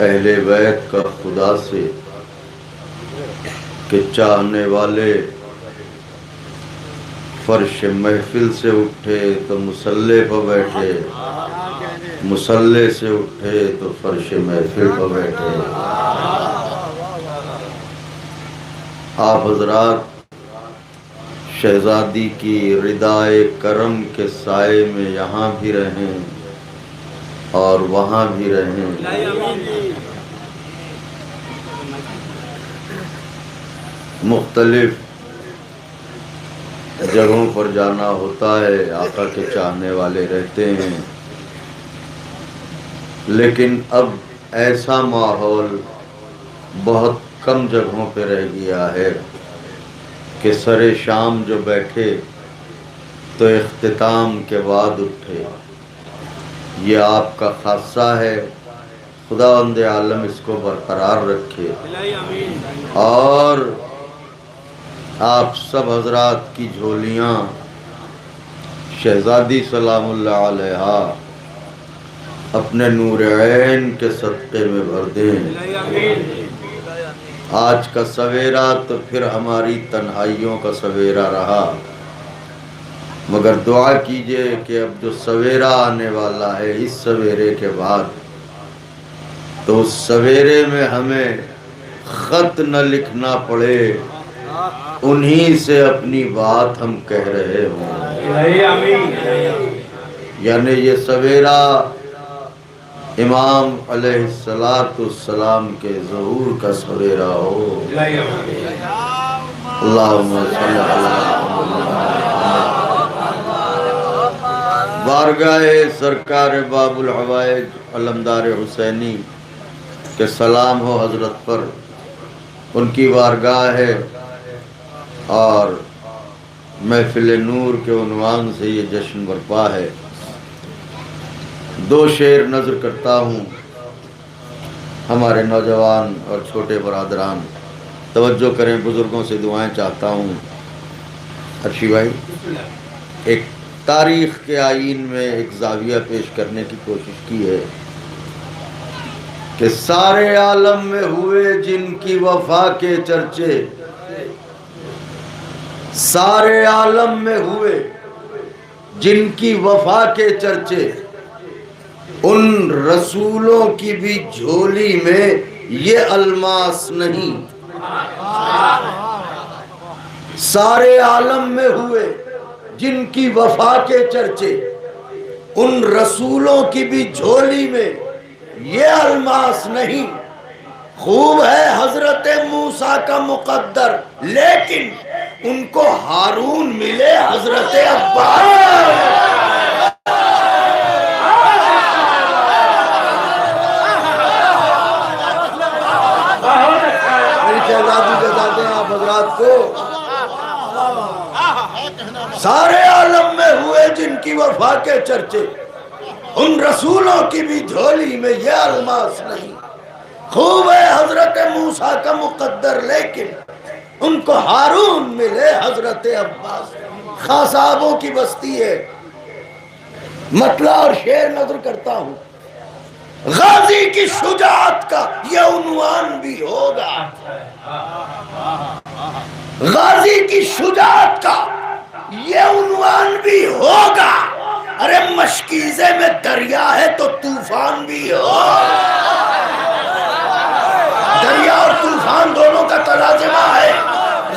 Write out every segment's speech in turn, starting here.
اہل بیت کا خدا سے کہ چاہنے والے فرش محفل سے اٹھے تو مصلی پر بیٹھے، مصلی سے اٹھے تو فرش محفل پر بیٹھے۔ آپ حضرات شہزادی کی ردائے کرم کے سائے میں یہاں بھی رہیں اور وہاں بھی رہیں۔ مختلف جگہوں پر جانا ہوتا ہے، آقا کے چاہنے والے رہتے ہیں، لیکن اب ایسا ماحول بہت کم جگہوں پہ رہ گیا ہے کہ سر شام جو بیٹھے تو اختتام کے بعد اٹھے۔ یہ آپ کا خاصہ ہے، خداوند عالم اس کو برقرار رکھے، اور آپ سب حضرات کی جھولیاں شہزادی سلام اللہ علیہا اپنے نور عین کے صدقے میں بھر دیں۔ آج کا سویرا تو پھر ہماری تنہائیوں کا سویرا رہا، مگر دعا کیجئے کہ اب جو سویرا آنے والا ہے اس سویرے کے بعد، تو اس سویرے میں ہمیں خط نہ لکھنا پڑے، انہی سے اپنی بات ہم کہہ رہے ہوں۔ یعنی یہ سویرا امام علیہ السلام کے ظہور کا سویرا ہو۔ اللہم صلی اللہ بارگاہ سرکار باب الحوائج علمدار حسینی کہ سلام ہو حضرت پر، ان کی بارگاہ ہے، اور محفل نور کے عنوان سے یہ جشن برپا ہے۔ دو شعر نظر کرتا ہوں، ہمارے نوجوان اور چھوٹے برادران توجہ کریں، بزرگوں سے دعائیں چاہتا ہوں۔ ارشی بھائی، ایک تاریخ کے آئین میں ایک زاویہ پیش کرنے کی کوشش کی ہے کہ سارے عالم میں ہوئے جن کی وفا کے چرچے، سارے عالم میں ہوئے جن کی وفا کے چرچے، ان رسولوں کی بھی جھولی میں یہ الماس نہیں۔ سارے عالم میں ہوئے جن کی وفا کے چرچے، ان رسولوں کی بھی جھولی میں یہ الماس نہیں۔ خوب ہے حضرت موسیٰ کا مقدر، لیکن ان کو ہارون ملے حضرت عباس۔ آپ حضرات کو سارے عالم میں ہوئے جن کی وفا کے چرچے، ان رسولوں کی بھی جھولی میں یہ الماس نہیں۔ خوب ہے حضرت موسیٰ کا مقدر، لیکن ان کو ہارون ملے حضرت عباس۔ خاصابوں کی بستی ہے، مطلع اور شعر نظر کرتا ہوں۔ غازی کی شجاعت کا یہ عنوان بھی ہوگا، غازی کی شجاعت کا یہ عنوان بھی ہوگا۔ ارے مشکیزے میں دریا ہے تو طوفان بھی ہوگا۔ دریا اور طوفان دونوں کا تلازمہ ہے۔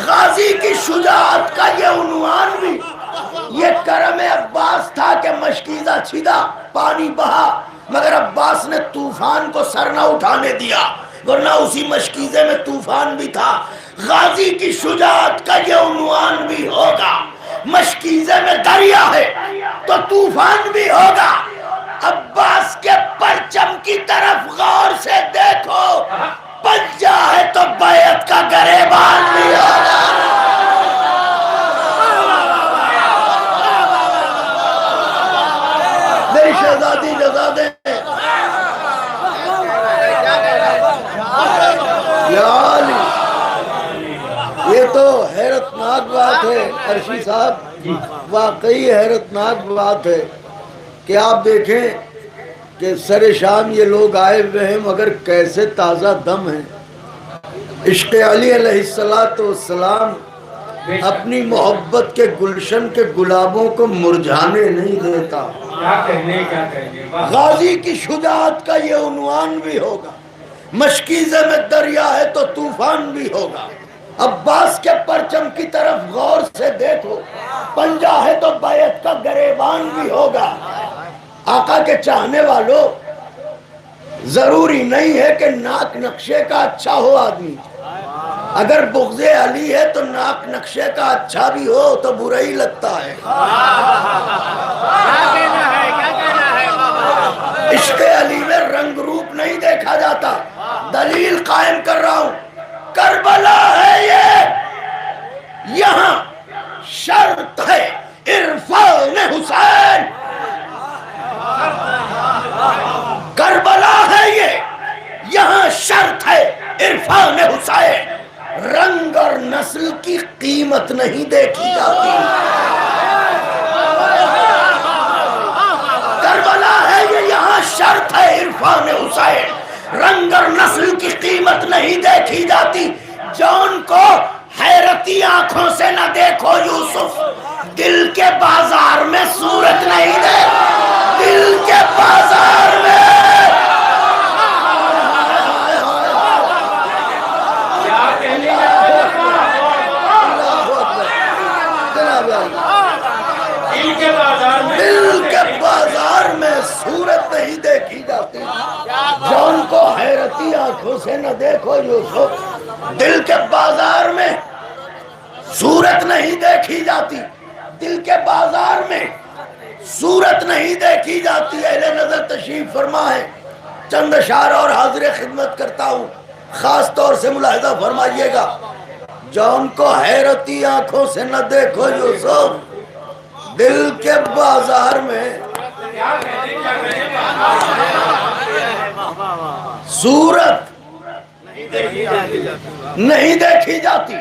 غازی کی شجاعت کا یہ عنوان بھی، یہ کرم عباس تھا کہ مشکیزہ چھدا، پانی بہا، مگر عباس نے طوفان کو سر نہ اٹھانے دیا، ورنہ اسی مشکیزے میں طوفان بھی تھا۔ غازی کی شجاعت کا یہ عنوان بھی ہوگا۔ مشکیزے میں دریا ہے تو طوفان بھی ہوگا۔ عباس کے پرچم کی طرف غور سے دیکھو، پنجہ ہے تو بیعت کا گریبان بھی ہوگا۔ میری شہزادی جزا دیں۔ یا علی، یہ تو حیرتناک بات ہے عرشی صاحب، واقعی حیرتناک بات ہے کہ آپ دیکھیں کہ سر شام یہ لوگ آئے ہوئے ہیں مگر کیسے تازہ دم ہیں. عشق علی علیہ السلام اپنی محبت کے گلشن کے گلابوں کو مرجھانے نہیں دیتا. غازی کی شجاعت کا یہ عنوان بھی ہوگا. مشکیزے میں دریا ہے تو طوفان بھی ہوگا. عباس کے پرچم کی طرف غور سے دیکھو، پنجہ ہے تو بیعت کا گریبان بھی ہوگا. آقا کے چاہنے والوں، ضروری نہیں ہے کہ ناک نقشے کا اچھا ہو آدمی. اگر بغض علی ہے تو ناک نقشے کا اچھا بھی ہو تو برا ہی لگتا ہے. عشق علی میں رنگ روپ نہیں دیکھا جاتا. دلیل قائم کر رہا ہوں، کربلا ہے یہ، یہاں شرط ہے عرفان حسین. کربلا ہے یہ، یہاں شرط ہے عرفان حسین. رنگ اور نسل کی قیمت نہیں دیکھی جاتی. کربلا ہے یہ، یہاں شرط ہے عرفان حسین. رنگ اور نسل کی قیمت نہیں دیکھی جاتی. جان کو حیرتی آنکھوں سے نہ دیکھو یوسف، دل کے بازار میں صورت نہیں دے. دل کے بازار میں دل کے بازار میں صورت نہیں دیکھی جاتی. جان کو حیرتی آنکھوں سے نہ دیکھو یوسف، دل کے بازار میں صورت نہیں دیکھی جاتی. دل کے بازار میں صورت نہیں دیکھی جاتی. اہل نظر تشریف فرما ہے. چند اشعار اور حاضر خدمت کرتا ہوں، خاص طور سے ملاحظہ فرمائیے گا. جان کو حیرتی آنکھوں سے نہ دیکھو یوسف، دل کے بازار میں صورت نہیں دیکھی جاتی.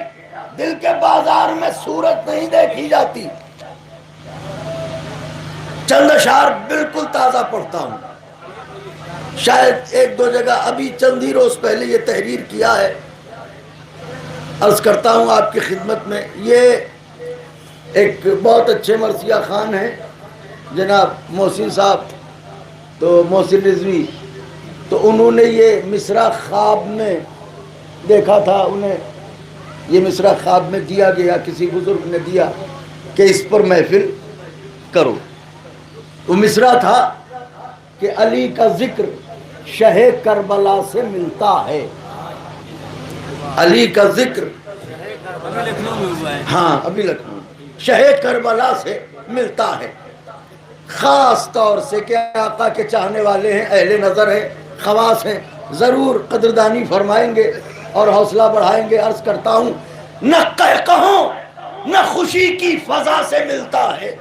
دل کے بازار میں صورت نہیں دیکھی جاتی. چند اشعار بالکل تازہ پڑھتا ہوں. شاید ایک دو جگہ ابھی چند ہی روز پہلے یہ تحریر کیا ہے. عرض کرتا ہوں آپ کی خدمت میں. یہ ایک بہت اچھے مرثیہ خان ہیں جناب محسن صاحب، تو محسن رضوی، تو انہوں نے یہ مصرع خواب میں دیکھا تھا. انہیں یہ مصرع خواب میں دیا گیا، کسی بزرگ نے دیا کہ اس پر محفل کرو. وہ مصرع تھا کہ علی کا ذکر شہ کربلا سے ملتا ہے. علی کا ذکر ہاں ابھی لکھنؤ شہ کربلا سے ملتا ہے. خاص طور سے کہ آقا کے چاہنے والے ہیں، اہل نظر ہیں، خواص ہیں، ضرور قدردانی فرمائیں گے اور حوصلہ بڑھائیں گے. عرض کرتا ہوں، نہ کہوں نہ خوشی کی فضا سے ملتا ہے.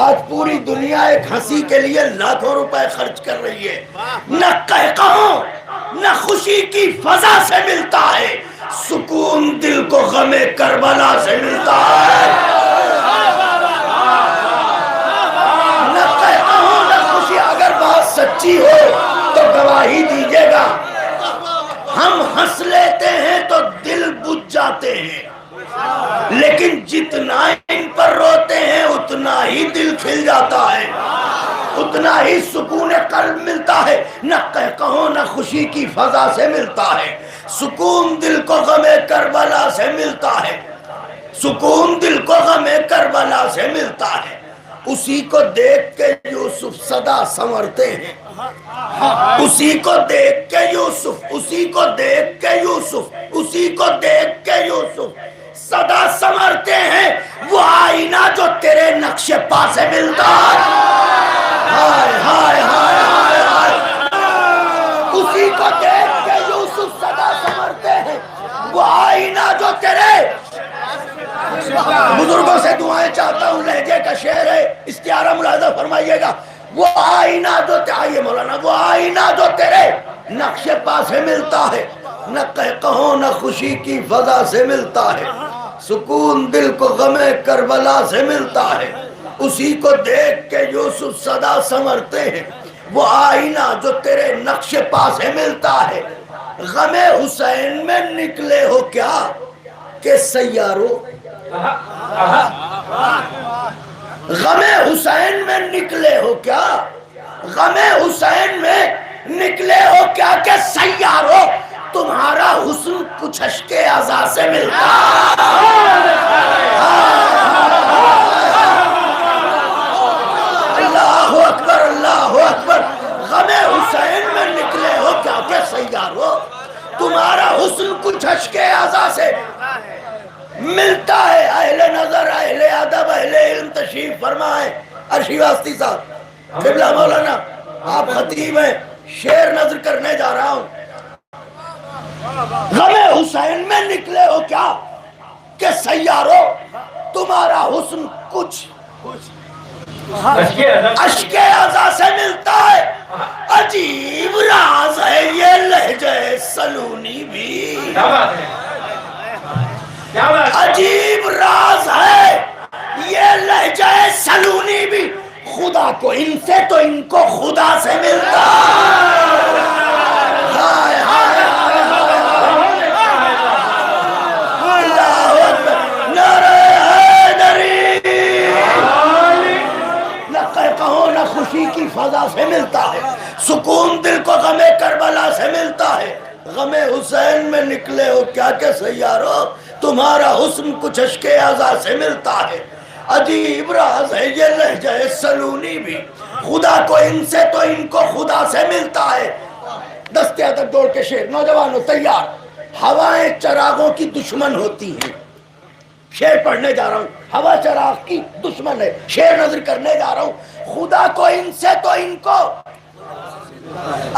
آج پوری دنیا ایک ہنسی کے لیے لاکھوں روپے خرچ کر رہی ہے. نہ کہوں نہ خوشی کی فضا سے ملتا ہے، سکون دل کو غم کربلا سے ملتا ہے. نہ کہوں نہ خوشی. اگر بات سچی ہو تو گواہی دیجیے گا. ہم ہنس لیتے ہیں تو دل بجھ جاتے ہیں، لیکن جتنا ان پر روتے ہیں اتنا ہی دل کھل جاتا ہے، اتنا ہی سکون قلب ملتا ہے. نہ کہوں نہ خوشی کی فضا سے ملتا ہے، سکون دل کو غم کربلا سے ملتا ہے. سکون دل کو غم کربلا سے ملتا ہے. اسی کو دیکھ کے یوسف صدا سنورتے ہیں. اسی کو دیکھ کے یوسف، اسی کو دیکھ کے یوسف، اسی کو دیکھ کے یوسف صدا سنورتے ہیں. وہ آئینہ جو تیرے نقش پا سے ملتا ہے. ہائے ہائے ہائے ہائے ہائے. اسی کو دیکھ کے یوسف صدا سنورتے ہیں. وہ آئینہ جو تیرے بزرگوں سے دعائیں چاہتا ہوں، لہجے کا شعر ہے، استعارہ ملاحظہ فرمائیے گا. وہ آئینہ جو آئیے مولانا، وہ آئینہ جو تیرے نقش پا سے ملتا ہے. نہ کہوں نہ خوشی کی فضا سے ملتا ہے، سکون دل کو غم کربلا سے ملتا ہے. اسی کو دیکھ کے یوسف صدا سنورتے ہیں، وہ آئینہ جو تیرے نقش پا سے ملتا ہے، غم حسین میں نکلے ہو کیا کہ سیاروں، غم حسین میں نکلے ہو کیا، غم حسین میں نکلے ہو کیا کہ سیاروں، تمہارا حسن کچھ اشک عزا سے ملتا اللہ اکبر اللہ اکبر، غم حسین میں نکلے ہو کیا کہ سیاروں، تمہارا حسن کچھ اشک عزا سے ملتا ہے۔ اہل نظر، اہل ادب، اہل علم تشریف فرمائے۔ عرشی واسطی صاحب، قبلہ مولانا، آپ خطیب ہیں، شعر نظر کرنے جا رہا ہوں۔ غم حسین میں نکلے ہو کیا کہ سیاروں، تمہارا حسن کچھ اشک عزا سے ملتا ہے۔ عجیب راز ہے یہ لہجہ سلونی بھی، عجیب راز ہے یہ لہجہ سلونی بھی، خدا کو ان سے تو ان کو خدا سے ملتا۔ ہائے ہائے اللہ اکبر، نعرہ حیدری، نہ کہو نہ خوشی کی فضا سے ملتا ہے، سکون دل کو غم کربلا سے ملتا ہے۔ غم حسین میں نکلے ہو کیا کہ سیاروں، تمہارا حسن کچھ اشک عزا سے ملتا ہے۔ عجیب راز ہے یہ لہجہ سلونی بھی، خدا کو ان سے تو ان کو خدا سے ملتا ہے۔ دستے ادب دوڑ کے شعر، نوجوانوں تیار، ہوائیں چراغوں کی دشمن ہوتی ہیں۔ شعر پڑھنے جا رہا ہوں، ہوا چراغ کی دشمن ہے، شعر نظر کرنے جا رہا ہوں، خدا کو ان سے تو ان کو،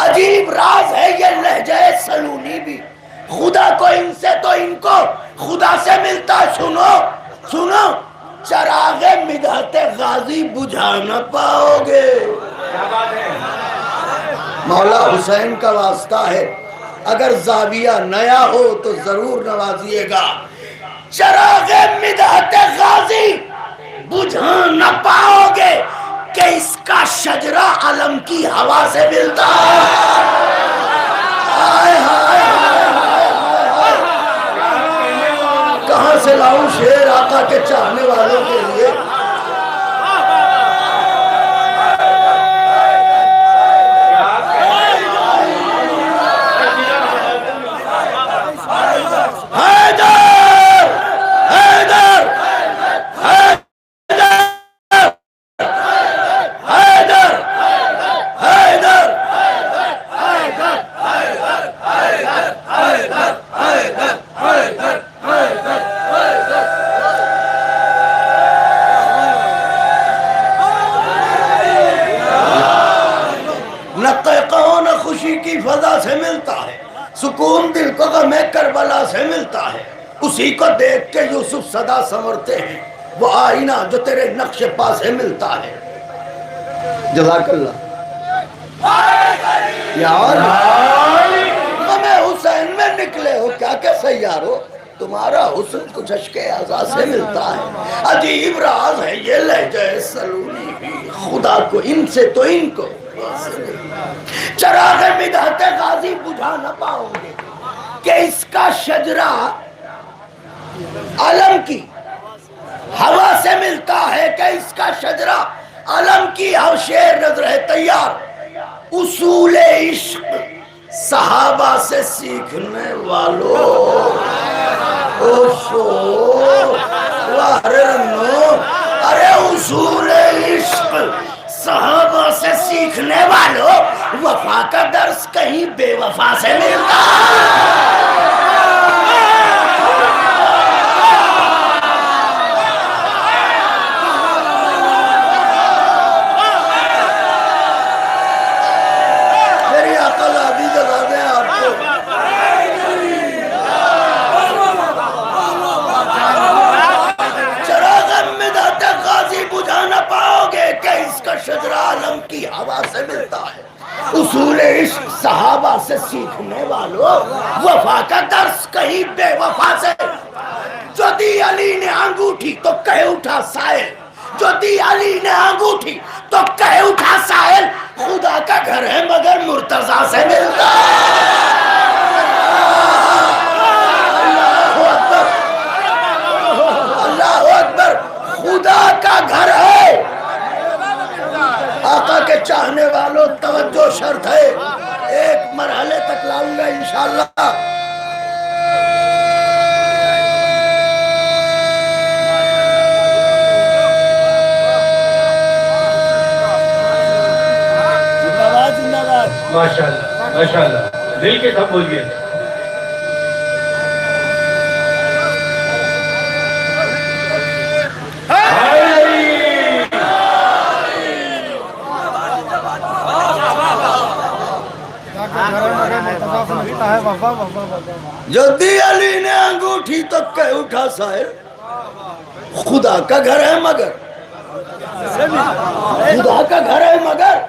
عجیب راز ہے یہ لہجہ سلونی بھی، خدا کو ان سے تو ان کو خدا سے ملتا۔ سنو سنو، چراغ مدحت غازی بجھا نہ پاؤ گے، مولا حسین کا واسطہ ہے، اگر زاویہ نیا ہو تو ضرور نوازیے گا۔ چراغ مدحت غازی بجھا نہ پاؤ گے کہ اس کا شجرہ علم کی ہوا سے ملتا ہے۔ ہائے ہائے ہائے، کہاں سے لاؤں شعر آقا کے چاہنے والوں کے لیے۔ سکون دل کو غم کربلا سے ملتا ہے، اسی کو دیکھ کے یوسف صدا سنورتے ہیں، وہ آئینہ جو تیرے نقش پا سے ملتا ہے۔ جزاک اللہ یار، غم حسین میں نکلے ہو کیا کہ سیاروں، تمہارا حسن کچھ اشک عزا سے ملتا ہے۔ عجیب راز ہے یہ لہجہ سلونی بھی، خدا کو ان سے تو ان کو، چراغ مدحت غازی بجھا نہ پاؤ گے کہ اس کا شجرہ علم کی ہوا سے ملتا ہے، کہ اس کا شجرہ علم کی ہوا۔ شعر نظر ہے تیار، اصول عشق صحابہ سے سیکھنے والوں، ارے اصول عشق صحابہ سے سیکھنے والوں، وفا کا درس کہیں بے وفا سے ملتا۔ میری عقل آدھی جلا دیں آپ کو۔ چراغ مدحت غازی بجھا نہ پاؤ گے کہ اس کا شجرہ عالم کی ہوا سے ملتا ہے۔ اصول عشق صحابہ سے سیکھنے والوں، وفا کا درس کہیں بے وفا سے۔ جو دی علی نے انگوٹھی تو کہہ اٹھا سائل، جو دی علی نے انگوٹھی تو کہہ اٹھا سائل خدا کا گھر ہے مگر مرتضیٰ سے ملتا اللہ اکبر خدا کا گھر ہے آقا کے چاہنے والوں توجہ شرط ہے ایک مرحلے تک لاؤں گا انشاءاللہ ماشاءاللہ ماشاءاللہ دل کے سب بولیے جو دی علی نے انگوٹھی تو کہہ اٹھا سائر خدا کا گھر ہے مگر خدا کا گھر ہے مگر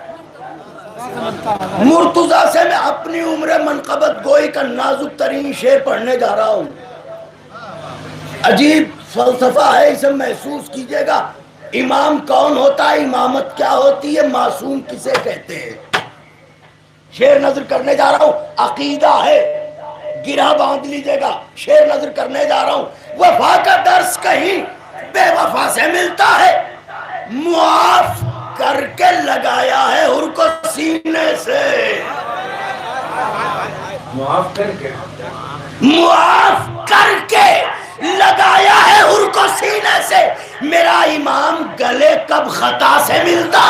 مرتضیٰ سے میں اپنی عمر منقبت گوئی کا نازک ترین شعر پڑھنے جا رہا ہوں عجیب فلسفہ ہے اسے محسوس کیجئے گا امام کون ہوتا ہے امامت کیا ہوتی ہے معصوم کسے کہتے ہیں شعر نظر کرنے جا رہا ہوں عقیدہ ہے گرہ باندھ لیجئے گا شعر نظر کرنے جا رہا ہوں وفا کا درس کہیں بے وفا سے ملتا ہے معاف کر کے لگایا ہے ہر کو سینے سے معاف کر کے لگایا ہے ہر کو سینے سے میرا امام گلے کب خطا سے ملتا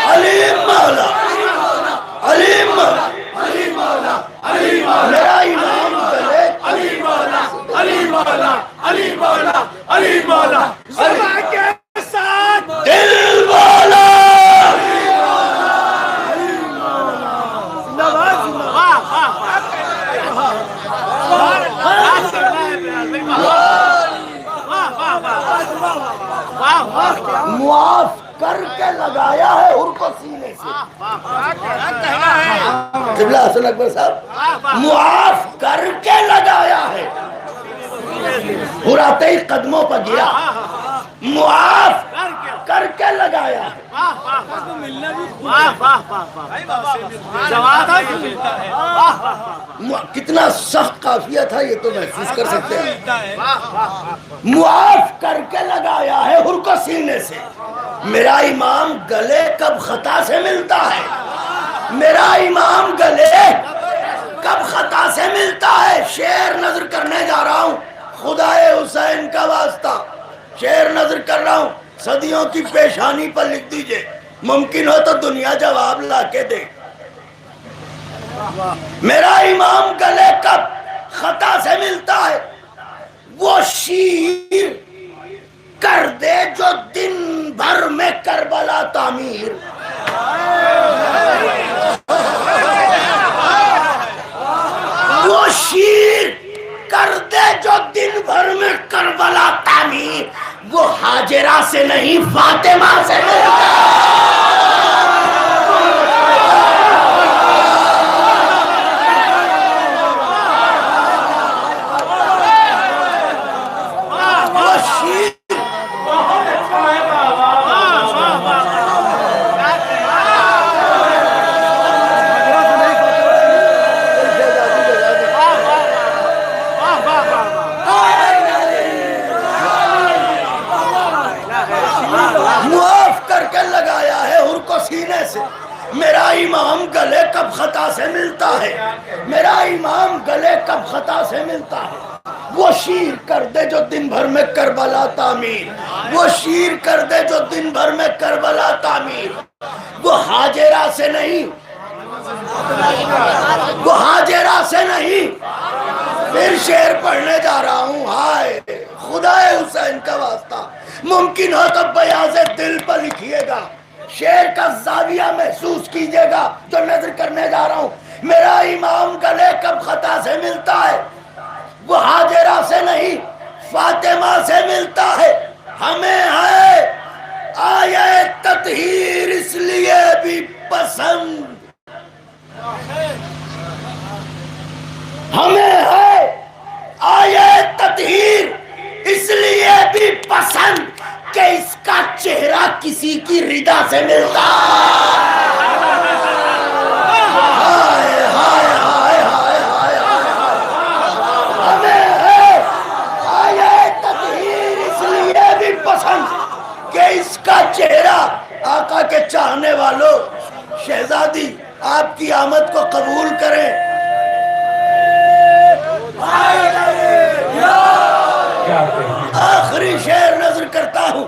علیم مولا علیم مولا میرا امام گلے علی مولا علی مولا علی مولا علی مولا سبا کے ساتھ دل مولا معاف کر کے لگایا ہے ہر کو سینے سے قبلہ حسن اکبر صاحب معاف کر کے لگایا ہے ہراتے ہی قدموں پر گرا معاف کر کے لگایا ہے کتنا سخت قافیہ تھا یہ تو محسوس کر سکتے ہیں معاف کر کے لگایا ہے ہر کو سینے سے میرا امام گلے کب خطا سے ملتا ہے میرا امام گلے کب خطا سے ملتا ہے شعر نظر کرنے جا رہا ہوں خدائے حسین کا واسطہ شعر نظر کر رہا ہوں صدیوں کی پیشانی پر لکھ دیجئے ممکن ہو تو دنیا جواب لا کے دے میرا امام گلے کب خطا سے ملتا ہے وہ شیر کر دے جو دن بھر میں کربلا تعمیر وہ شیر کر دے جو دن بھر میں کربلا تعمیر وہ حاجرہ سے نہیں فاطمہ سے ملتا سینے سے میرا امام گلے کب خطا سے ملتا ہے میرا امام گلے کب خطا سے ملتا ہے وہ شیر کر دے جو دن بھر میں کربلا تعمیر وہ شیر کر دے جو دن بھر میں کربلا تعمیر وہ حاجرہ سے نہیں وہ حاجرہ سے نہیں پھر شعر پڑھنے جا رہا ہوں ہائے خدائے حسین کا واسطہ ممکن ہو تو بیاض دل پر لکھیے گا شعر کا زاویہ محسوس کیجئے گا جو نظر کرنے جا رہا ہوں میرا امام گلے کب خطا سے ملتا ہے وہ حاجرہ سے نہیں فاطمہ سے ملتا ہے ہمیں ہے آیہ تطہیر اس لیے بھی پسند ہمیں ہے آیے تطہیر اس لیے بھی پسند کہ اس کا چہرہ کسی کی رضا سے ملتا ہائے ہائے ہائے ہائے ہائے ہمیں ہے آیے تطہیر اس لیے بھی پسند کہ اس کا چہرہ آقا کے چاہنے والوں شہزادی آپ کی آمد کو قبول کریں آخری شعر نظر کرتا ہوں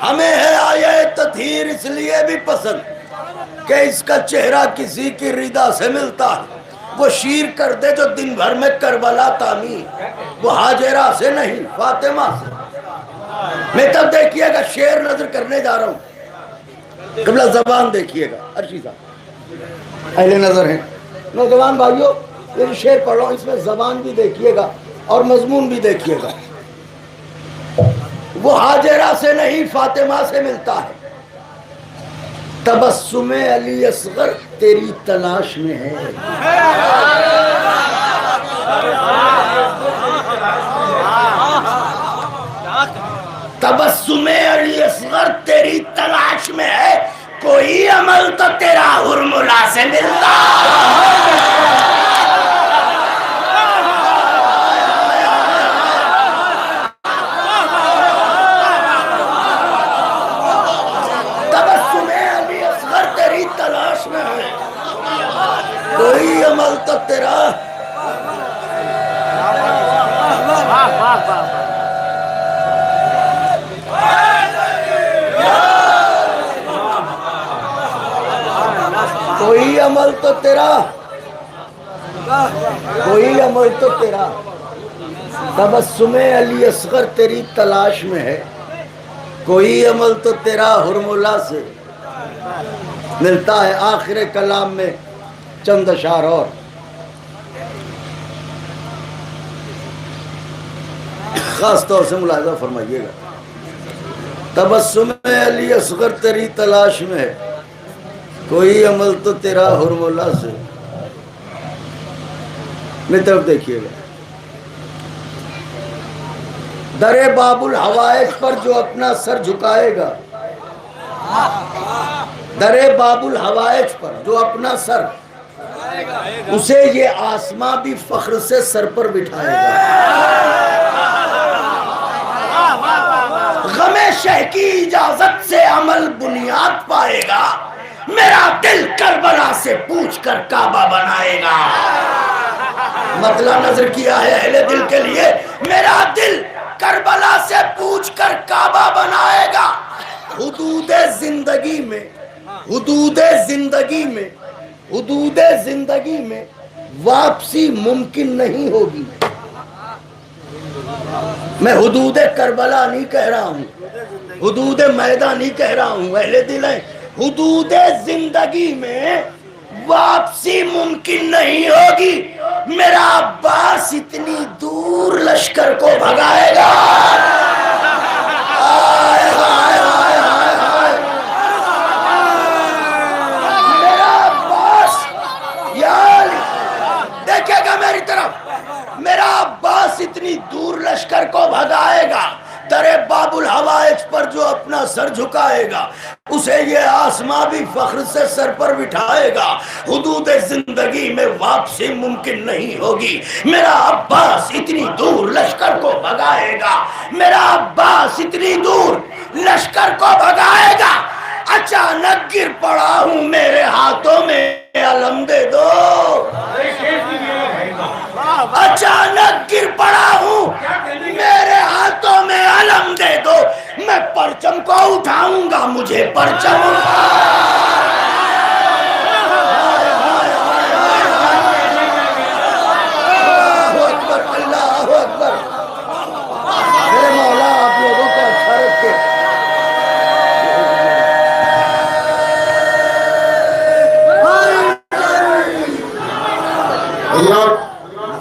ہمیں ہے آیے تطہیر اس لیے بھی پسند کہ اس کا چہرہ کسی کی رضا سے ملتا ہے وہ شیر کر دے جو دن بھر میں کربلا تعمیر وہ ہاجرہ سے نہیں فاطمہ سے میں تب دیکھیے گا شعر نظر کرنے جا رہا ہوں قبلہ زبان دیکھیے گا ارشی صاحب اہل نظر ہیں نوجوان بھائیوں یہ شعر پڑھ رہا ہوں اس میں زبان بھی دیکھیے گا اور مضمون بھی دیکھیے گا وہ ہاجرہ سے نہیں فاطمہ سے ملتا ہے تبسم علی اصغر تیری تلاش میں ہے تبسم علی اصغر تیری تلاش میں ہے کوئی عمل تو تیرا حرملا سے ملتا کوئی عمل تو تیرا کوئی عمل تو تیرا کوئی عمل تو تیرا تبسم علی اصغر تیری تلاش میں ہے کوئی عمل تو تیرا حرملا سے ملتا ہے آخر کلام میں چند اشعار اور خاص طور سے ملاحظہ فرمائیے گا تبسم علی اصغر تیری تلاش میں ہے کوئی عمل تو تیرا حرملا سے میری طرف دیکھیے گا در باب الحوائج پر جو اپنا سر جھکائے گا در باب الحوائج پر جو اپنا سر اسے یہ آسماں بھی فخر سے سر پر بٹھائے گا غم شہ کی اجازت سے عمل بنیاد پائے گا میرا دل کربلا سے پوچھ کر کعبہ بنائے گا مطلب نظر کیا ہے اہل دل کے لیے میرا دل کربلا سے پوچھ کر کعبہ بنائے گا حدود زندگی میں حدود زندگی میں حدود زندگی میں واپسی ممکن نہیں ہوگی میں حدود کربلا نہیں کہہ رہا ہوں حدود میدان نہیں کہہ رہا ہوں اہل دل ہیں حدود زندگی میں واپسی ممکن نہیں ہوگی میرا عباس اتنی دور لشکر کو بھگائے گا میرا عباس اتنی دور لشکر کو بھگائے گا در باب الحوائج پر جو اپنا سر جھکائے گا اسے یہ آسماں بھی فخر سے سر پر بٹھائے گا حدود زندگی میں واپسی ممکن نہیں ہوگی میرا عباس اتنی دور لشکر کو بھگائے گا میرا عباس اتنی دور لشکر کو بھگائے گا اچانک گر پڑا ہوں میرے ہاتھوں میں علم دے دو اچانک گر پڑا ہوں میرے ہاتھوں میں علم دے دو میں پرچم کو اٹھاؤں گا مجھے پرچم اللہ اکبر میرے مولا آپ لوگوں کو اچھا رکھے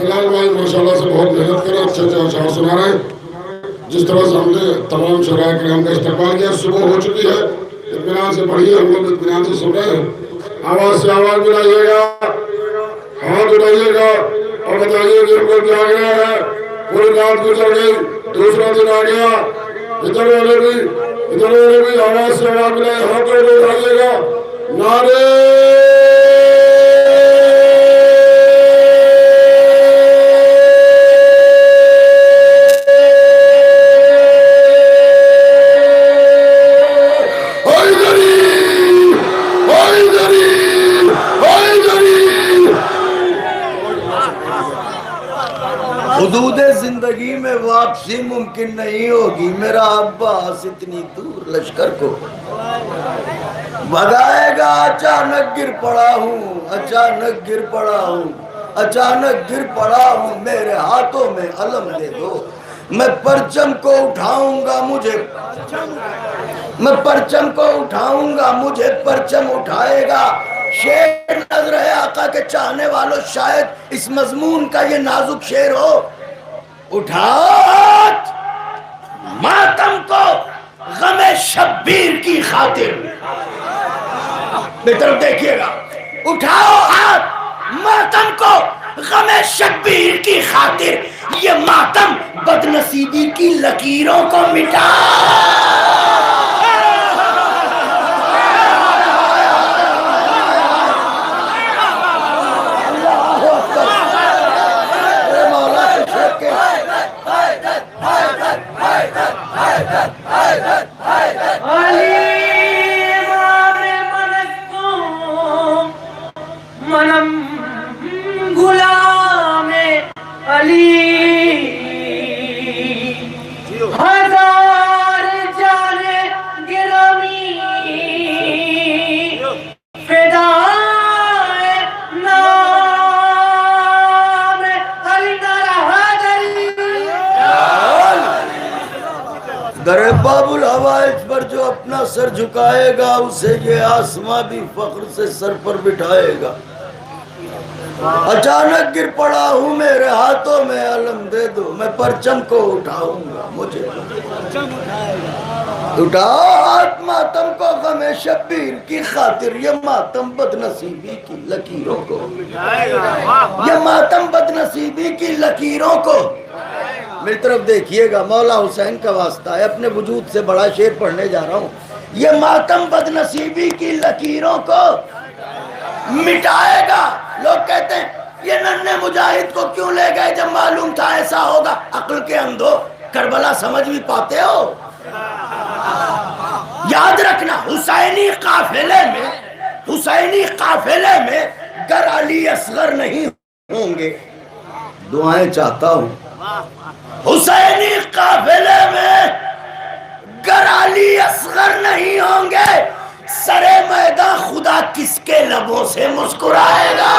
بلال بھائی ماشاءاللہ سے بہت محنت کرے اچھے اشعار سنا رہے ہیں جس طرح سے ہم نے تمام شرائع کرام کا استقبال کیا صبح ہو چکی ہے اطمینان سے پڑھیے ہم لوگ اطمینان سے سن رہے ہیں آواز سے آواز ملائیے گا ہاتھ اٹھائیے گا اور بتائیے دن کو کیا گیا ہے، پوری رات گزر گئی، دوسرا دن آ گیا، ادھر والے بھی آواز سے آواز ملے، ہاتھوں کو اٹھائیے گا، نعرے حدود زندگی میں واپسی ممکن نہیں ہوگی، میرا عباس اتنی دور لشکر کو بھگائے گا۔ اچانک گر پڑا ہوں، اچانک گر پڑا ہوں، اچانک گر پڑا ہوں، میرے ہاتھوں میں علم دے دو، میں پرچم کو اٹھاؤں گا، میں پرچم کو اٹھاؤں گا، مجھے پرچم اٹھائے گا۔ شعر نظر ہے آقا کے چاہنے والوں، شاید اس مضمون کا یہ نازک شعر ہو۔ اٹھاؤ ہاتھ ماتم کو غم شبیر کی خاطر، میری طرف دیکھیے گا، اٹھاؤ ہاتھ ماتم کو غم شبیر کی خاطر، یہ ماتم بدنصیبی کی لکیروں کو مٹا۔ منم غلام علی، ہزار جانے گرامی فدائے نام علی در باب الحوائج پر جو اپنا سر جھکائے گا، اسے یہ آسماں بھی فخر سے سر پر بٹھائے گا۔ اچانک گر پڑا ہوں، میرے ہاتھوں میں علم دے دو، میں پرچم کو اٹھاؤں گا، مجھے اٹھاؤ ہاتھ ماتم کو غم شبیر کی خاطر، یہ ماتم بدنصیبی کی لکیروں کو، یہ ماتم بدنصیبی کی لکیروں کو۔ میری طرف دیکھیے گا، مولا حسین کا واسطہ ہے، اپنے وجود سے بڑا شعر پڑھنے جا رہا ہوں۔ یہ ماتم بدنصیبی کی لکیروں کو مٹائے گا۔ لوگ کہتے ہیں یہ ننھے مجاہد کو کیوں لے گئے جب معلوم تھا ایسا ہوگا؟ عقل کے اندھو، کربلا سمجھ بھی پاتے ہو؟ یاد رکھنا، حسینی قافلے میں گر علی اصغر نہیں ہوں گے، دعائیں چاہتا ہوں، حسینی قافلے میں گر علی اصغر نہیں ہوں گے، سرے میدان خدا کس کے لبوں سے مسکرائے گا؟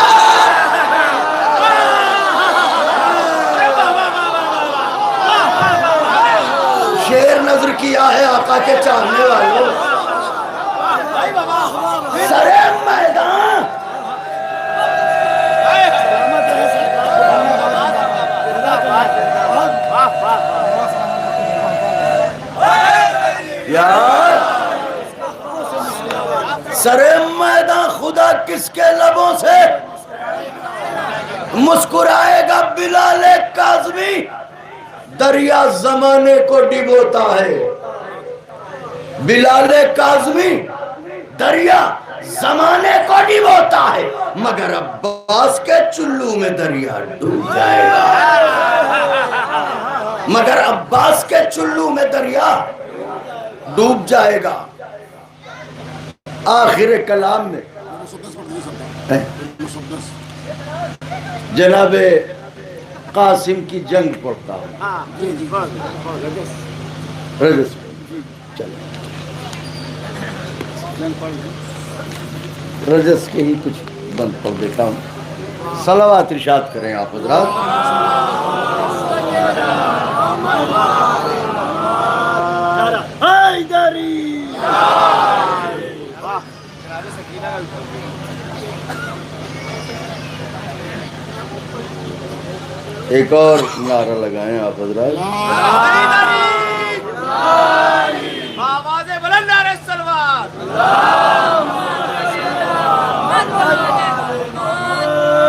شعر نظر کیا ہے آقا کے چاہنے والوں، سرے میدان یار، سرے میدان خدا کس کے لبوں سے مسکرائے گا؟ بلال کاظمی، دریا زمانے کو ڈبوتا ہے، بلال کاظمی دریا زمانے کو ڈبوتا ہے، مگر عباس کے چلو میں دریا ڈوب جائے گا، مگر عباس کے چلو میں دریا ڈوب جائے گا۔ آخر کلام میں جناب قاسم کی جنگ پڑھتا ہوں، رجس کے ہی کچھ بند پڑھ دیتا ہوں، صلوات ارشاد کریں آپ حضرات۔ ایک اور نعرہ لگائیں آپ حضرات، آواز بلند نعرہ صلوات،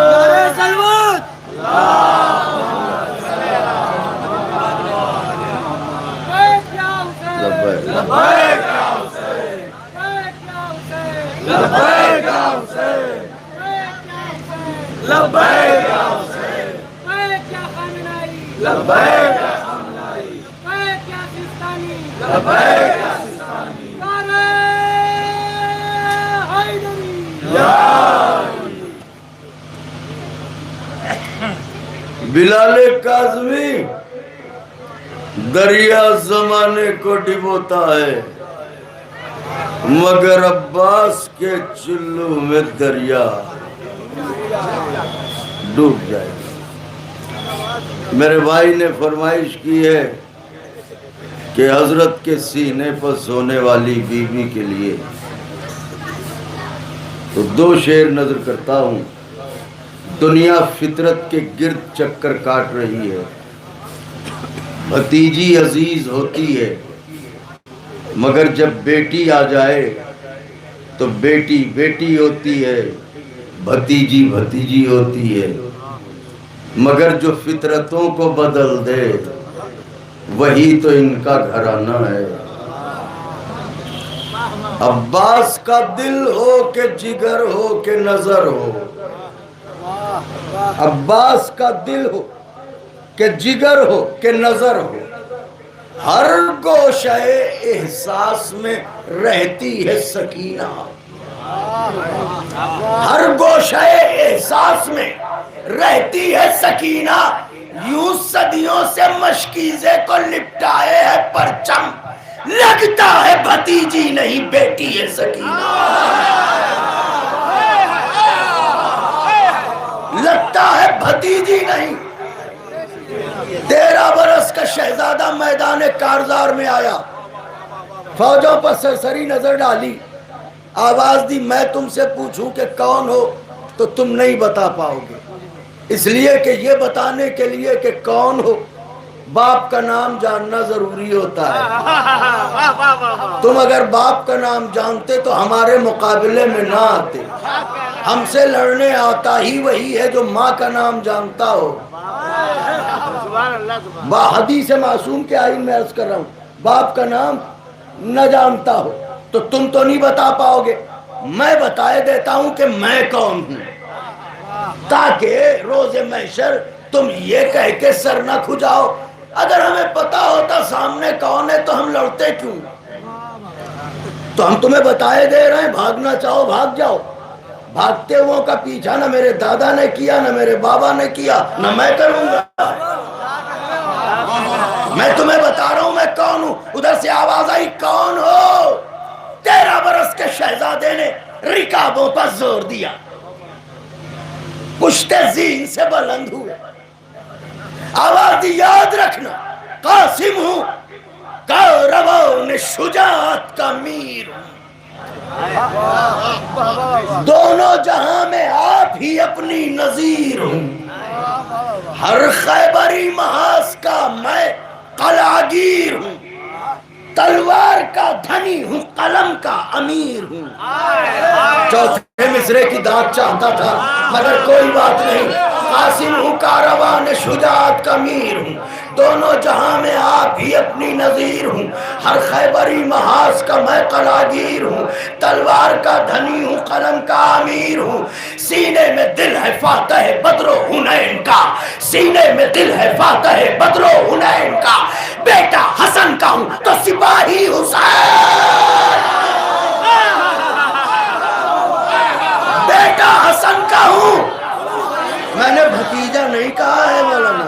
نعرہ صلوات۔ لبیک یا حسین، لبیک یا خامنائی، لبیک یا خامنائی، لبیک یا سیستانی، لبیک یا سیستانی، نعرہ حیدری، یا بلال کاظمی دریا زمانے کو ڈبوتا ہے مگر عباس کے چلو میں دریا ڈوب جائے گا۔ میرے بھائی نے فرمائش کی ہے کہ حضرت کے سینے پر سونے والی بی بی کے لیے تو دو شعر نظر کرتا ہوں۔ دنیا فطرت کے گرد چکر کاٹ رہی ہے، بھتیجی عزیز ہوتی ہے مگر جب بیٹی آ جائے تو بیٹی بیٹی ہوتی ہے، بھتیجی بھتیجی ہوتی ہے، مگر جو فطرتوں کو بدل دے وہی تو ان کا گھرانہ ہے۔ عباس کا دل ہو کہ جگر ہو کہ نظر ہو، عباس کا دل ہو کہ جگر ہو کہ نظر ہو، ہر گوشہ احساس میں رہتی ہے سکینہ، ہر گوشہ احساس میں رہتی ہے سکینہ، یوں صدیوں سے مشکیزے کو لپٹائے ہے پرچم، لگتا ہے بھتیجی نہیں بیٹی ہے سکینہ، لگتا ہے بھتیجی نہیں۔ 13 برس کا شہزادہ میدان کارزار میں آیا، فوجوں پر سرسری نظر ڈالی، آواز دی میں تم سے پوچھوں کہ کون ہو تو تم نہیں بتا پاؤ گے، اس لیے کہ یہ بتانے کے لیے کہ کون ہو باپ کا نام جاننا ضروری ہوتا ہے۔ تم اگر باپ کا نام جانتے تو ہمارے مقابلے میں نہ آتے، ہم سے لڑنے آتا ہی وہی ہے جو ماں کا نام جانتا ہو۔ حدیث معصوم کے آئین میں عرض کر رہا ہوں، باپ کا نام نہ جانتا ہو تو تم تو نہیں بتا پاؤ گے، میں بتائے دیتا ہوں کہ میں کون ہوں، تاکہ روز محشر تم یہ کہہ کے سر نہ کھجاؤ اگر ہمیں پتا ہوتا سامنے کون ہے تو ہم لڑتے کیوں؟ تو ہم تمہیں بتائے دے رہے ہیں، بھاگنا چاہو بھاگ جاؤ۔ بھاگتے ہوں کا پیچھا نہ میرے دادا نے کیا، نہ میرے بابا نے کیا، نہ میں کروں گا۔ میں تمہیں بتا رہا ہوں میں کون ہوں۔ ادھر سے آواز آئی کون ہو؟ 13 برس کے شہزادے نے رکابوں پر زور دیا، پشت زین سے بلند ہوئے، آواز دی یاد رکھنا قاسم ہوں، کاروان شجاعت کا میر ہوں، دونوں جہاں میں آپ ہی اپنی نظیر ہوں، ہر خیبری محاذ کا میں قلعہ گیر ہوں، تلوار کا دھنی ہوں، قلم کا امیر ہوں۔ چوتھے مصرے کی داد چاہتا تھا مگر کوئی بات نہیں، قاسم ہوں، کاروان شجاعت کا میر ہوں، دونوں جہاں میں آپ ہی اپنی نظیر ہوں، ہر خیبری محاذ کا میں قلعہ گیر ہوں، تلوار کا دھنی ہوں، قلم کا امیر ہوں، سینے میں دل ہے فاتح بدر و حنین کا، سینے میں دل ہے فاتح بدر و حنین کا، بیٹا حسن کا ہوں تو سپاہی حسین، بیٹا حسن کا ہوں، میں نے بھتیجا نہیں کہا ہے مولانا،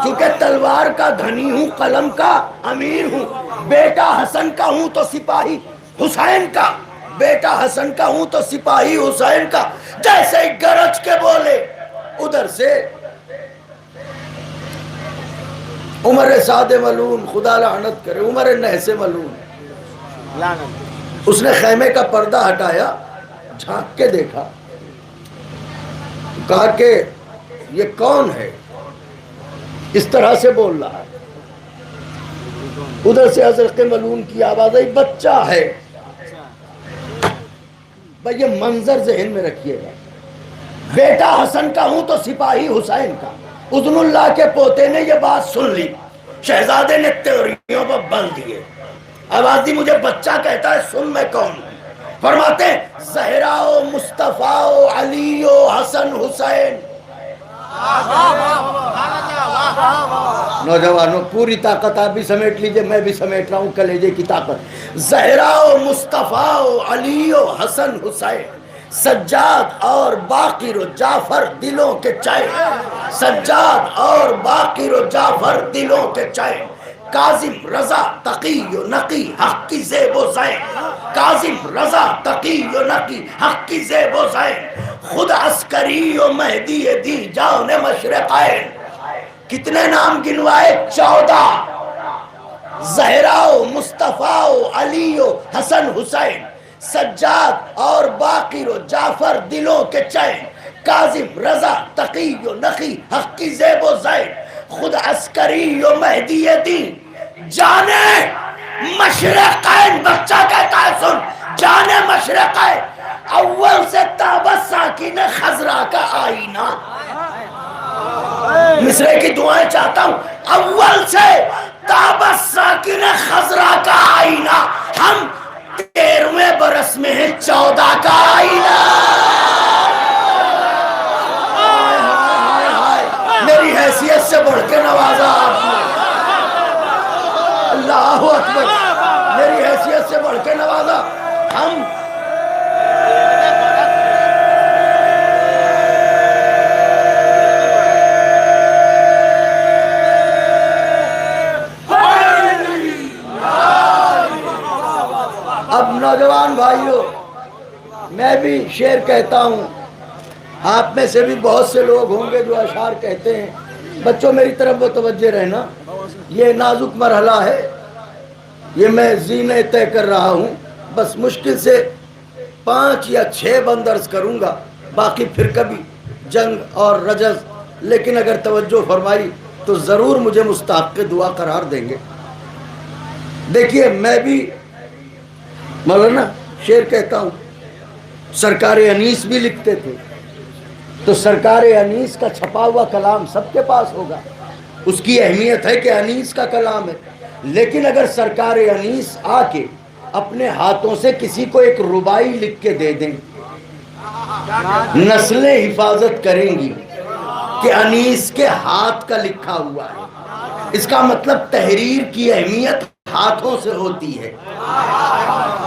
چونکہ تلوار کا دھنی ہوں، قلم کا امیر ہوں، بیٹا حسن کا ہوں تو سپاہی حسین کا، بیٹا حسن کا ہوں تو سپاہی حسین کا، جیسے ہی گرج کے بولے ادھر سے عمر سعد ملعون، خدا لعنت کرے، عمر نحس ملعون، اس نے خیمے کا پردہ ہٹایا، جھانک کے دیکھا، کہا کہ یہ کون ہے اس طرح سے بول رہا ہے؟ ادھر سے حضرت ملعون کی آواز آئی بچہ ہے۔ بھئی یہ منظر ذہن میں رکھیے گا، بیٹا حسن کا ہوں تو سپاہی حسین کا۔ اذن اللہ کے پوتے نے یہ بات سن لی، شہزادے نے تیوریوں پر بل دیے، آواز دی مجھے بچہ کہتا ہے، سن میں کون ہوں؟ فرماتے ہیں زہرا و مصطفیٰ و علی و حسن حسین. نوجوانوں پوری طاقت آپ بھی سمیٹ لیجئے، میں بھی سمیٹ رہا ہوں کلیجے کی طاقت. زہرا و مصطفیٰ و علی و حسن حسین، سجاد اور باقر و جعفر دلوں کے چین، سجاد اور باقر و جعفر دلوں کے چین، کاظم رضا تقی و نقی حق کی زیب و زین، کاظم رضا تقی و نقی حق کی زیب و زین، خود عسکری و مہدی دی جان مشرقین. کتنے نام گنوائے؟ 14. زہرا و مصطفیٰ و علی و حسن حسین، سجاد اور باقر و جعفر دلوں کے چین، کاظم رضا تقی و نقی حق کی زیب و زین، خود عسکری و مہدی دین جانے مشرقین. بچہ کہتا ہے سن، جانے مشرقین، اول سے تابت ساکن خضرا کا آئینہ. مصرے کی دعائیں چاہتا ہوں. اول سے تابت ساکن خضرا کا آئینہ، ہم 13ویں برس میں ہیں 14 کا آئینہ. میری حیثیت سے بڑھ کے نوازا آپ نے. اللہ اکبر، میری حیثیت سے بڑھ کے نوازا. ہم اب نوجوان بھائیوں، میں بھی شعر کہتا ہوں. آپ میں سے بھی بہت سے لوگ ہوں گے جو اشعار کہتے ہیں. بچوں میری طرف متوجہ رہنا، یہ نازک مرحلہ ہے، یہ میں زینے طے کر رہا ہوں. بس مشکل سے 5 یا 6 بند عرض کروں گا، باقی پھر کبھی جنگ اور رجز. لیکن اگر توجہ فرمائی تو ضرور مجھے مستحق دعا قرار دیں گے. دیکھیے میں بھی مولانا شعر کہتا ہوں. سرکار انیس بھی لکھتے تھے، تو سرکار انیس کا چھپا ہوا کلام سب کے پاس ہوگا، اس کی اہمیت ہے کہ انیس کا کلام ہے. لیکن اگر سرکار انیس آ کے اپنے ہاتھوں سے کسی کو ایک ربائی لکھ کے دے دیں، نسلیں حفاظت کریں گی کہ انیس کے ہاتھ کا لکھا ہوا ہے. اس کا مطلب تحریر کی اہمیت ہاتھوں سے ہوتی ہے.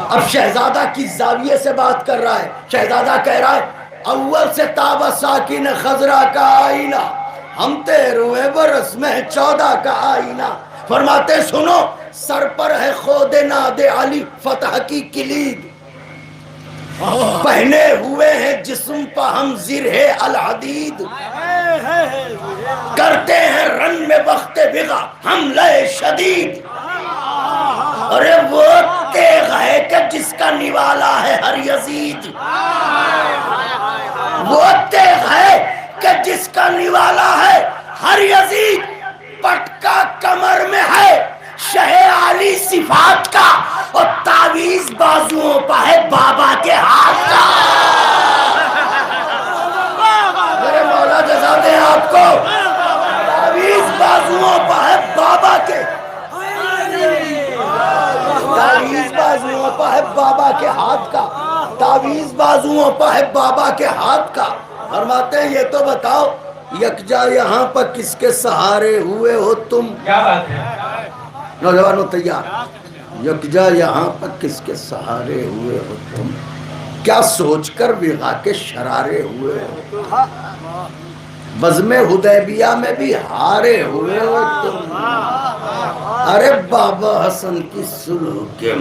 اب شہزادہ کی زاویے سے بات کر رہا ہے. شہزادہ کہہ رہا ہے اول سے تابت ساکن خضرا کا آئینہ، ہم 13ویں برس میں 14 کا آئینہ. فرماتے سنو، سر پر ہے خود ناد علی فتح کی کلید، پہنے ہوئے ہیں جسم پہ ہم زرہ الحدید، کرتے ہیں رن میں وقت بغا حملہ شدید. ارے وہ تیغ ہے کہ جس کا نوالا ہے ہر یزید، وہ تیغ ہے کہ جس کا نوالا ہے ہر یزید، پٹکا کمر میں ہے شہ عالی صفات کا، اور تعویذ بازوؤں پہ ہے بابا کے ہاتھ کا. میرے مولا جزا دیں آپ کو. تعویذ بازوؤں پہ ہے بابا کے، تعویذ بازوؤں پہ ہے بابا کے ہاتھ کا، تعویذ بازوؤں پہ ہے بابا کے ہاتھ کا. فرماتے ہیں یہ تو بتاؤ یکجا یہاں پر کس کے سہارے ہوئے ہو تم؟ کیا بات ہے نوجوانوں تیار. یکجا یہاں پر کس کے سہارے ہوئے ہو تم، کیا سوچ کر وغا کے شرارے ہوئے ہو، بزم حدیبیہ میں بھی ہارے ہوئے ہو تم. ارے بابا حسن کی صلح کے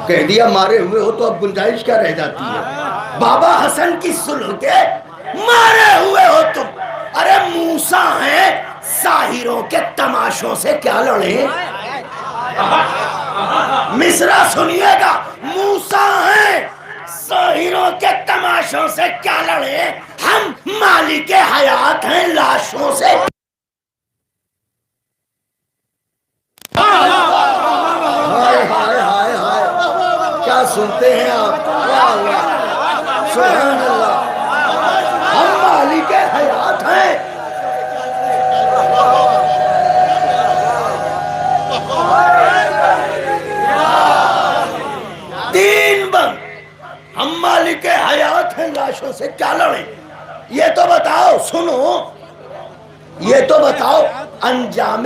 کہہ دیا مارے ہوئے ہو، تو اب گنجائش کیا رہ جاتی ہے؟ بابا حسن کی صلح کے مارے ہوئے ہو تم. ارے موسیٰ ہیں ساحروں کے تماشوں سے کیا لڑیں؟ مصرع سنیے گا، موسیٰ ہیں ساحروں کے تماشوں سے کیا لڑیں، ہم مالک حیات ہیں لاشوں سے. ہائے ہائے ہائے ہائے، کیا سنتے ہیں آپ؟ سبحان اللہ، ہم مالک حیات ہیں. ہم مالک حیات ہیں، لاشوں سے کیا لڑیں؟ یہ تو بتاؤ، سنو، یہ تو بتاؤ انجام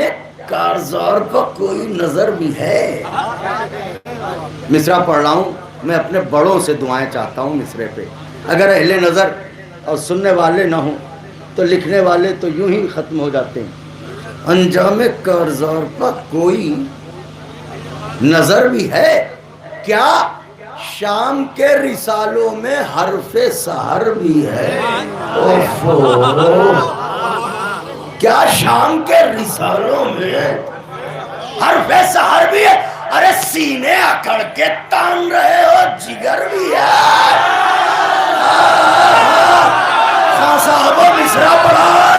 کارزار پر کوئی نظر بھی ہے؟ مصرع پڑھ رہا ہوں، میں اپنے بڑوں سے دعائیں چاہتا ہوں مصرے پہ، اگر اہل نظر اور سننے والے نہ ہوں تو لکھنے والے تو یوں ہی ختم ہو جاتے ہیں۔ انجام کارزار پر کوئی نظر بھی ہے کیا؟ شام کے رسالوں میں حرف سحر بھی ہے۔ اوفو، کیا شام کے رسالوں میں حرف سحر بھی ہے؟ ارے سینے اکڑ کے تان رہے ہو، جگر بھی ہے۔ خان صاحب مصرع پڑھا ہے۔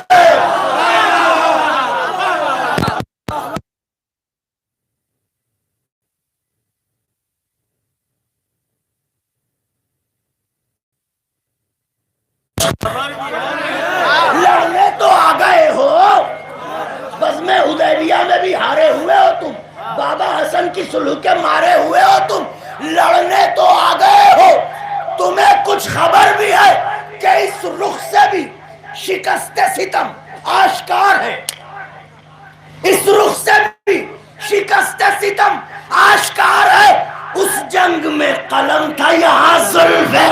لڑنے تو آ گئے ہو، بزم حدیبیہ میں بھی ہارے ہوئے ہو تم، بابا حسن کی صلح کے مارے ہوئے ہو تم، لڑنے تو آ گئے ہو، تمہیں کچھ خبر بھی ہے کہ اس رخ سے بھی شکست ستم آشکار ہے، اس رخ سے بھی شکست ستم آشکار ہے۔ اس جنگ میں قلم تھا یہاں ذوالفقار،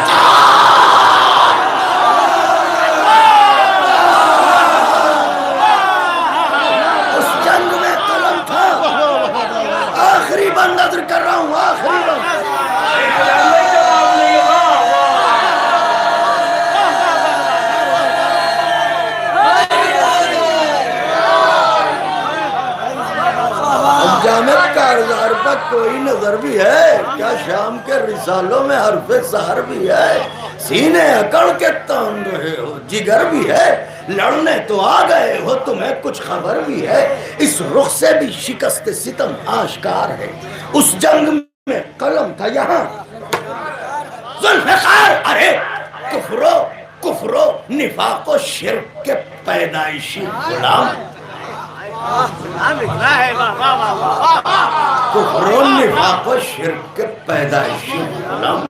اس جنگ میں قلم تھا۔ آخری بند نظر کر رہا ہوں، آخری بند۔ انجام کارزار پر کوئی نظر بھی ہے کیا؟ شام کے رسالوں میں حرف سحر بھی ہے، سینے اکڑ کے تان رہے ہو، جگر بھی ہے، لڑنے تو آ گئے ہو، تمہیں کچھ خبر بھی ہے، اس رخ سے بھی شکست ستم آشکار ہے، اس جنگ میں قلم تھا یہاں ذوالفقار۔ ارے کفر و نفاق و شرک کے پیدائشی غلام، کفر و نفاق و شرک کے پیدائشی غلام،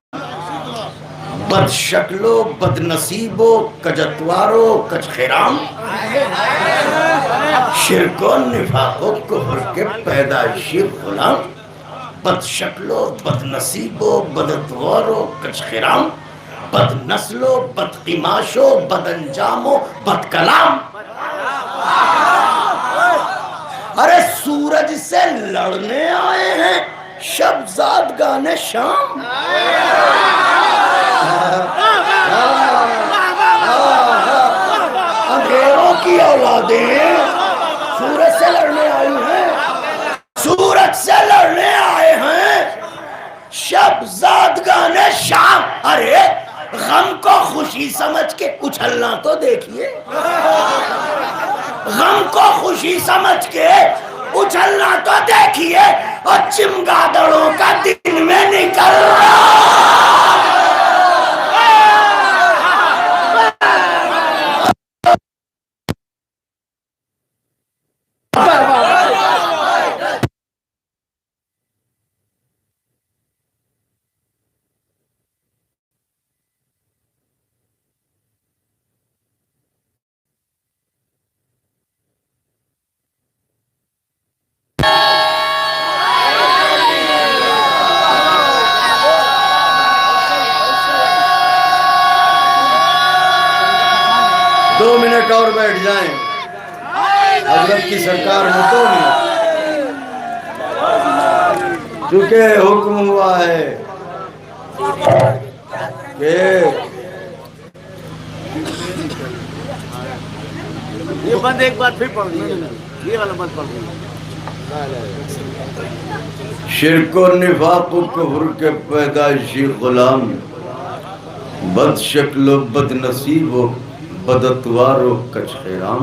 بد شکل و بد نصیب و کجتوار و کچ خیرام، شرک و نفاق و کفر کے پیدائشی غلام، بد شکل و بد نصیب و بد اتوار و کچ خیرام، بد نسل و بد قماش و بد انجام و بد کلام۔ ارے سورج سے لڑنے آئے ہیں شب زادگان شام، اندھیروں کی اولادیں سورج سے لڑنے آئی ہیں، سورج سے لڑنے آئے ہیں شب زادگان شام۔ ارے غم کو خوشی سمجھ کے اچھلنا تو دیکھیے، غم کو خوشی سمجھ کے اچھلنا تو دیکھیے، اور چمگادڑوں کا دن میں نکل رہا۔ دو منٹ اور بیٹھ جائیں، حضرت کی سرکار متونی، چونکہ حکم ہوا ہے کہ یہ بند ایک بار پھر پڑھ دیجیے، یہ والا بند پڑھ دیجیے۔ شرک و نفاق و کفر کے پیدائشی غلام، بد شکل و بد نصیب و بد اتوار و کچ خیرام،